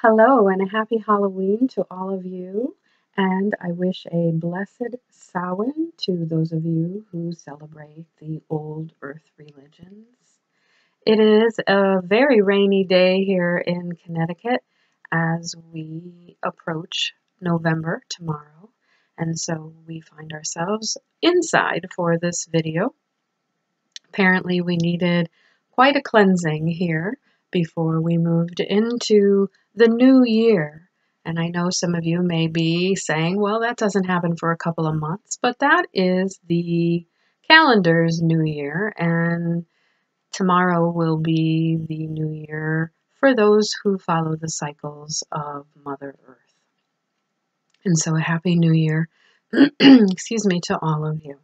Hello and a happy Halloween to all of you, and I wish a blessed Samhain to those of you who celebrate the old earth religions. It is a very rainy day here in Connecticut as we approach November tomorrow, and so we find ourselves inside for this video. Apparently, we needed quite a cleansing here before we moved into the new year. And I know some of you may be saying, well, that doesn't happen for a couple of months, but that is the calendar's new year, and tomorrow will be the new year for those who follow the cycles of Mother Earth. And so a happy new year, excuse me, to all of you.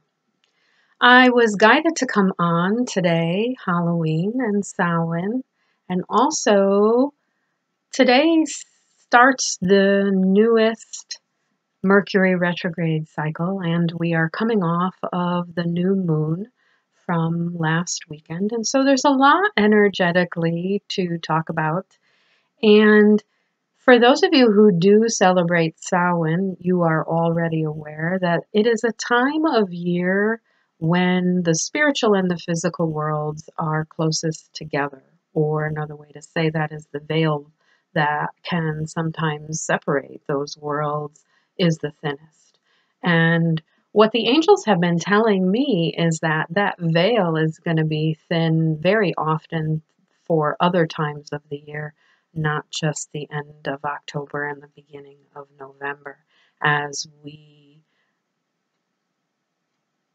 I was guided to come on today, Halloween and Samhain, and also today starts the newest Mercury retrograde cycle, and we are coming off of the new moon from last weekend, and so there's a lot energetically to talk about. And for those of you who do celebrate Samhain, you are already aware that it is a time of year when the spiritual and the physical worlds are closest together. Or another way to say that is the veil that can sometimes separate those worlds is the thinnest. And what the angels have been telling me is that that veil is going to be thin very often for other times of the year, not just the end of October and the beginning of November, as we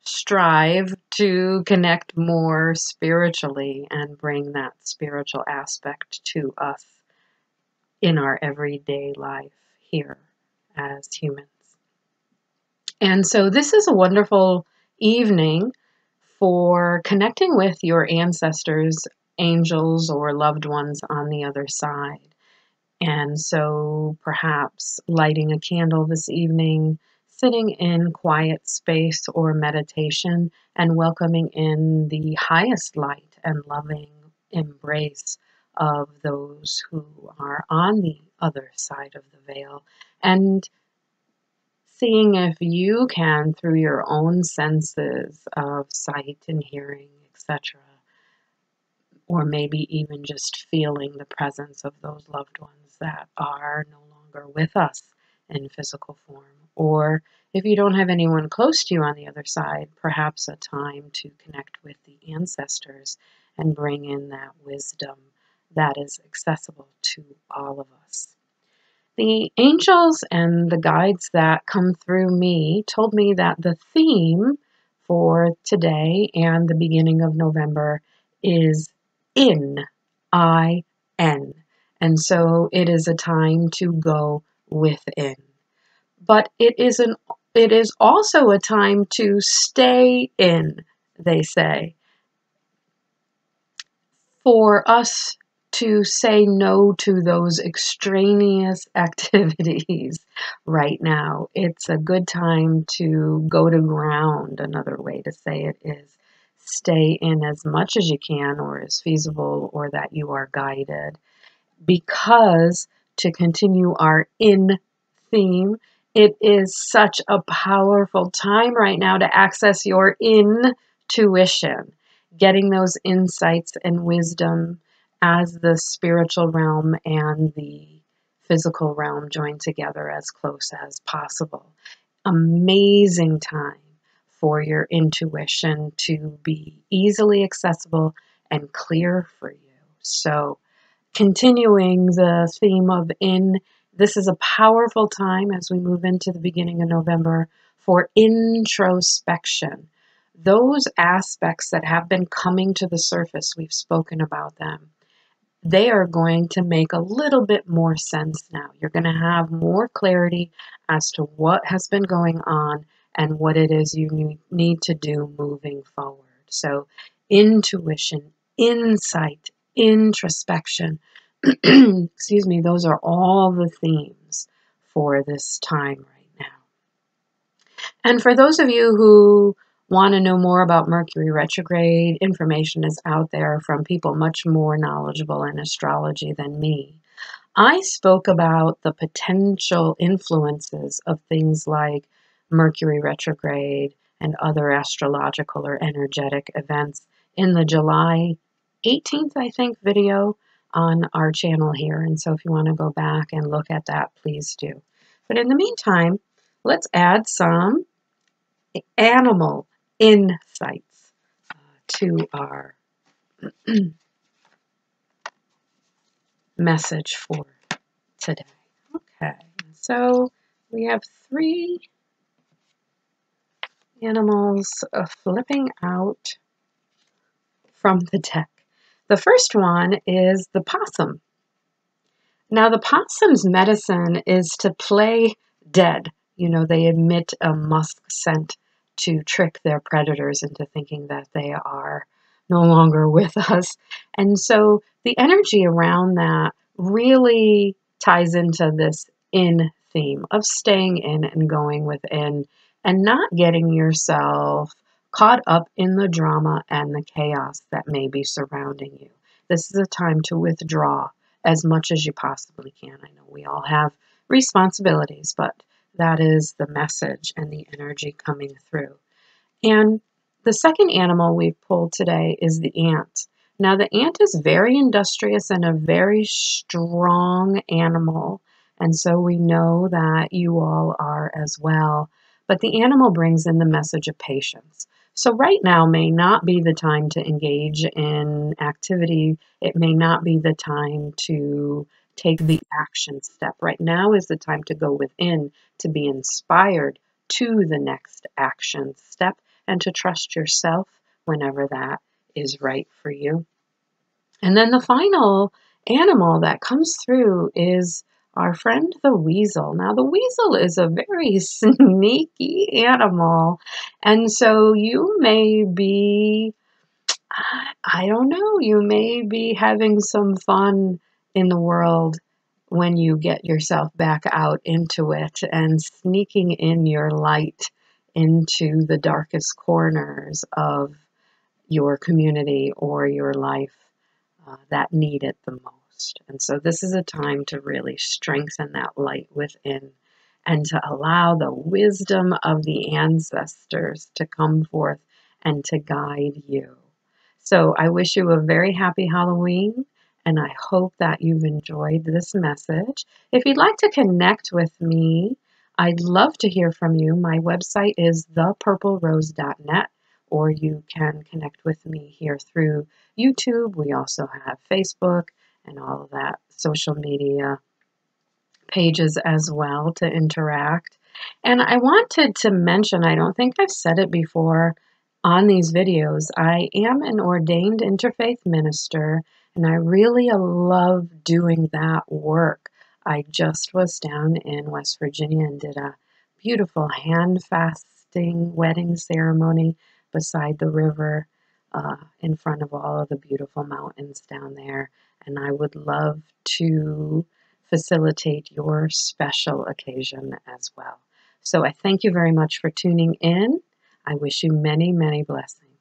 strive to connect more spiritually and bring that spiritual aspect to us in our everyday life here as humans. And so this is a wonderful evening for connecting with your ancestors, angels, or loved ones on the other side. And so perhaps lighting a candle this evening, sitting in quiet space or meditation, and welcoming in the highest light and loving embrace of those who are on the other side of the veil. And seeing if you can, through your own senses of sight and hearing, etc., or maybe even just feeling the presence of those loved ones that are no longer with us in physical form. Or if you don't have anyone close to you on the other side, perhaps a time to connect with the ancestors and bring in that wisdom that is accessible to all of us. The angels and the guides that come through me told me that the theme for today and the beginning of November is in, I-N. And so it is a time to go within. But it is also a time to stay in, they say. For us to say no to those extraneous activities right now. It's a good time to go to ground. Another way to say it is stay in as much as you can or as feasible or that you are guided. Because to continue our in theme, it is such a powerful time right now to access your intuition, getting those insights and wisdom as the spiritual realm and the physical realm join together as close as possible. Amazing time for your intuition to be easily accessible and clear for you. So, continuing the theme of in, this is a powerful time as we move into the beginning of November for introspection. Those aspects that have been coming to the surface, we've spoken about them, they are going to make a little bit more sense now. You're going to have more clarity as to what has been going on and what it is you need to do moving forward. So intuition, insight, introspection, excuse me, those are all the themes for this time right now. And for those of you who want to know more about Mercury retrograde, information is out there from people much more knowledgeable in astrology than me. I spoke about the potential influences of things like Mercury retrograde and other astrological or energetic events in the July 18th, I think, video on our channel here. And so if you want to go back and look at that, please do. But in the meantime, let's add some animal insights to our message for today. Okay, so we have 3 animals flipping out from the deck. The first one is the possum. Now, the possum's medicine is to play dead. You know, they emit a musk scent to trick their predators into thinking that they are no longer with us. And so the energy around that really ties into this in theme of staying in and going within and not getting yourself caught up in the drama and the chaos that may be surrounding you. This is a time to withdraw as much as you possibly can. I know we all have responsibilities, but that is the message and the energy coming through. And the second animal we've pulled today is the ant. Now, the ant is very industrious and a very strong animal, and so we know that you all are as well. But the animal brings in the message of patience. So right now may not be the time to engage in activity. It may not be the time to take the action step. Right now is the time to go within, to be inspired to the next action step, and to trust yourself whenever that is right for you. And then the final animal that comes through is our friend the weasel. Now, the weasel is a very sneaky animal, and so you may be, I don't know, you may be having some fun in the world when you get yourself back out into it and sneaking in your light into the darkest corners of your community or your life that need it the most. And so this is a time to really strengthen that light within and to allow the wisdom of the ancestors to come forth and to guide you. So I wish you a very happy Halloween, and I hope that you've enjoyed this message. If you'd like to connect with me, I'd love to hear from you. My website is thepurplerose.net, or you can connect with me here through YouTube. We also have Facebook and all of that social media pages as well to interact. And I wanted to mention, I don't think I've said it before on these videos, I am an ordained interfaith minister, and I really love doing that work. I just was down in West Virginia and did a beautiful hand fasting wedding ceremony beside the river in front of all of the beautiful mountains down there. And I would love to facilitate your special occasion as well. So I thank you very much for tuning in. I wish you many, many blessings.